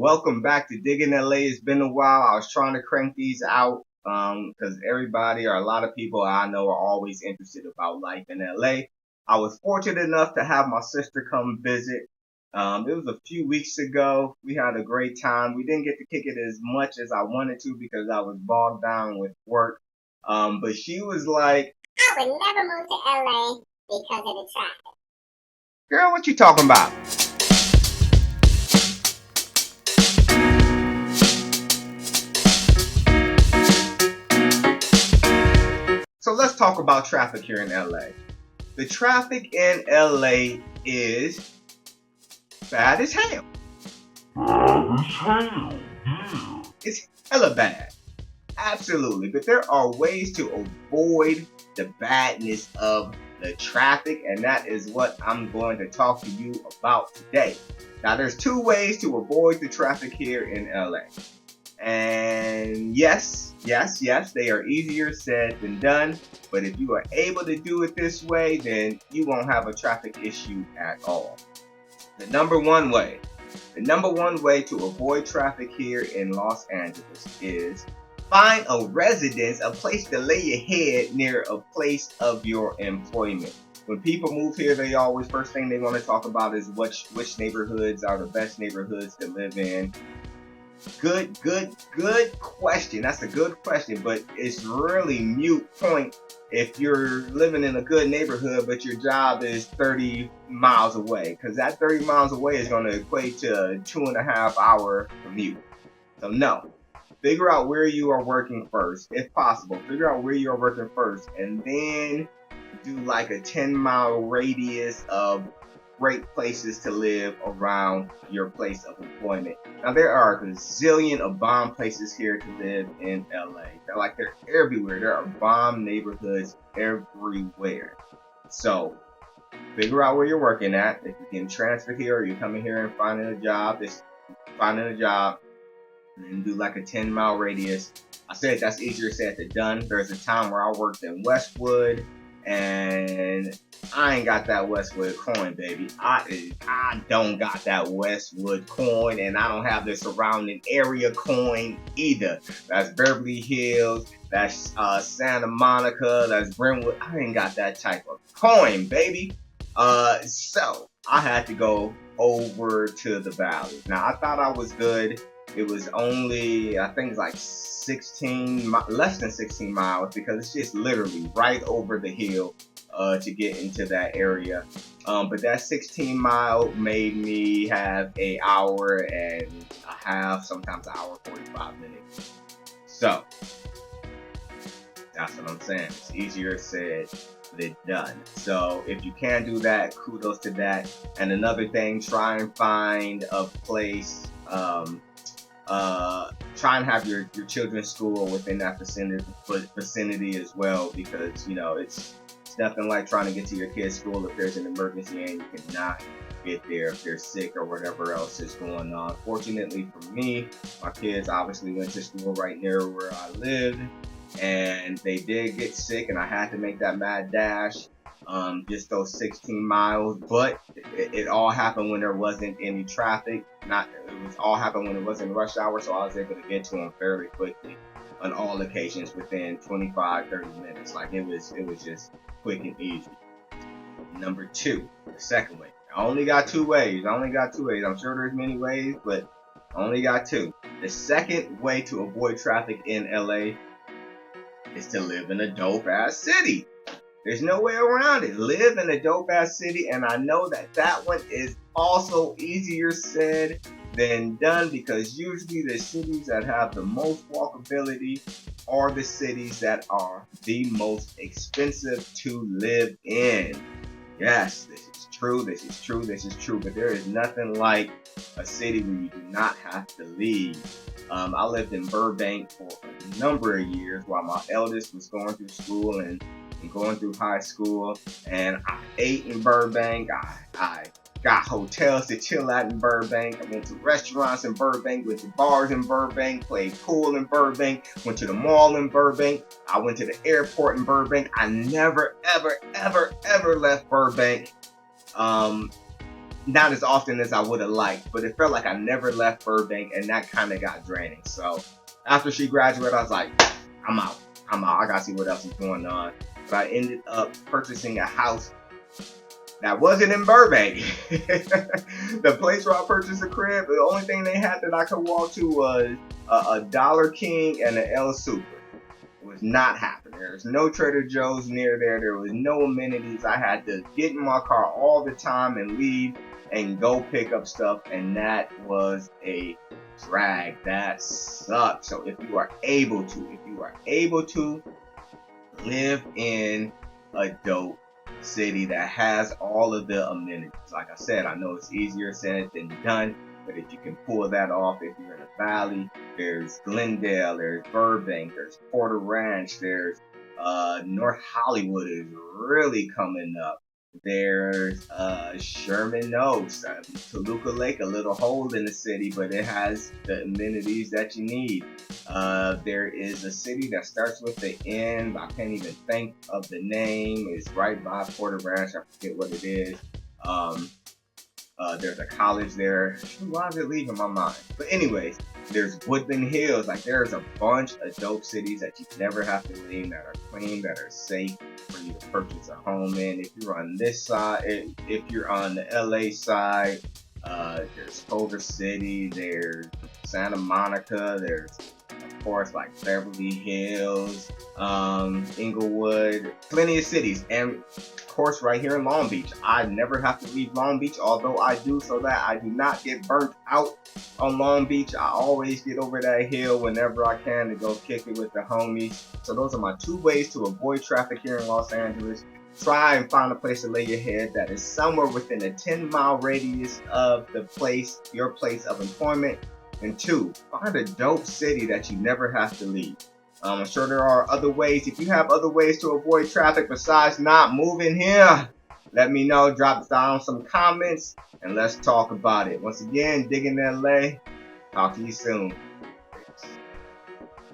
Welcome back to Digging LA. It's been a while. I was trying to crank these out because everybody or a lot of people I know are always interested about life in LA. I was fortunate enough to have my sister come visit. It was a few weeks ago. We had a great time. We didn't get to kick it as much as I wanted to because I was bogged down with work. But she was like, I would never move to LA because of the traffic. "Girl, what you talking about?" So let's talk about traffic here in LA. The traffic in LA is bad as hell. It's hella bad. Absolutely. But there are ways to avoid the badness of the traffic, and that is what I'm going to talk to you about today. Now, there's two ways to avoid the traffic here in LA. And yes, they are easier said than done. But if you are able to do it this way, then you won't have a traffic issue at all. The number one way to avoid traffic here in Los Angeles is find a residence, a place to lay your head near a place of your employment. When people move here, they always, first thing they want to talk about is which neighborhoods are the best neighborhoods to live in. Good question. That's a good question, but it's really moot point if you're living in a good neighborhood, but your job is 30 miles away, because that 30 miles away is going to equate to a 2.5 hour commute. So no, figure out where you are working first, if possible. Figure out where you are working first, and then do like a 10-mile radius of great places to live around your place of employment. Now, there are a gazillion of bomb places here to live in LA. They're everywhere. There are bomb neighborhoods everywhere. So figure out where you're working at. If you're getting transferred here or you're coming here and finding a job, and do like a 10-mile radius. I said that's easier said than done. There's a time where I worked in Westwood, and I ain't got that Westwood coin, baby. I don't got that Westwood coin, and I don't have the surrounding area coin either. That's Beverly Hills, that's Santa Monica, that's Brentwood. I ain't got that type of coin, baby. So I had to go over to the valley. Now, I thought I was good. It was only, I think it's like less than 16 miles, because it's just literally right over the hill to get into that area. But that 16-mile made me have an hour and a half, sometimes an hour 45 minutes. So that's what I'm saying. It's easier said than done. So if you can do that, kudos to that. And another thing, try and find a place. Try and have your children's school within that vicinity as well, because it's nothing like trying to get to your kid's school if there's an emergency and you cannot get there if they're sick or whatever else is going on. Fortunately for me, my kids obviously went to school right near where I lived, and they did get sick, and I had to make that mad dash. Just those 16 miles, but it all happened when there wasn't any traffic. It was all happened when it wasn't rush hour, so I was able to get to them fairly quickly on all occasions within 25-30 minutes. Like it was just quick and easy. Number two, the second way. I only got two ways. I'm sure there's many ways, but I only got two. The second way to avoid traffic in LA is to live in a dope ass city. There's no way around it. Live in a dope ass city, and I know that one is also easier said than done, because usually the cities that have the most walkability are the cities that are the most expensive to live in. Yes, this is true, but there is nothing like a city where you do not have to leave. I lived in Burbank for a number of years while my eldest was going through school and going through high school, and I ate in Burbank. I got hotels to chill at in Burbank. I went to restaurants in Burbank, went to bars in Burbank, played pool in Burbank, went to the mall in Burbank. I went to the airport in Burbank. I never, ever left Burbank. not as often as I would have liked, but it felt like I never left Burbank, and that kind of got draining. So after she graduated, I was like, I'm out. I gotta see what else is going on. But I ended up purchasing a house that wasn't in Burbank. The place where I purchased a crib, the only thing they had that I could walk to was a Dollar King and an El Super. It was not happening. There was no Trader Joe's near there. There was no amenities. I had to get in my car all the time and leave and go pick up stuff, and that was a drag. That sucked. So if you are able to live in a dope city that has all of the amenities, like I said, I know it's easier said than done, but if you can pull that off, if you're in the valley, there's Glendale, there's Burbank, there's Porter Ranch, there's North Hollywood is really coming up. There's Sherman Oaks, Toluca Lake, a little hole in the city, but it has the amenities that you need. There is a city that starts with the N, I can't even think of the name. It's right by Porter Ranch. I forget what it is. There's a college there. Why is it leaving my mind? But anyways, there's Woodland Hills. Like, there's a bunch of dope cities that you never have to leave, that are clean, that are safe for you to purchase a home in. If you're on this side, if you're on the LA side, there's Culver City, there's Santa Monica, there's of course like Beverly Hills, Inglewood, plenty of cities, and of course right here in Long Beach. I never have to leave Long Beach, although I do, so that I do not get burnt out on Long Beach. I always get over that hill whenever I can to go kick it with the homies. So those are my 2 ways to avoid traffic here in Los Angeles. Try and find a place to lay your head that is somewhere within a 10-mile radius of the place, your place of employment. And 2, find a dope city that you never have to leave. I'm sure there are other ways. If you have other ways to avoid traffic besides not moving here, let me know. Drop down some comments and let's talk about it. Once again, Digging LA. Talk to you soon.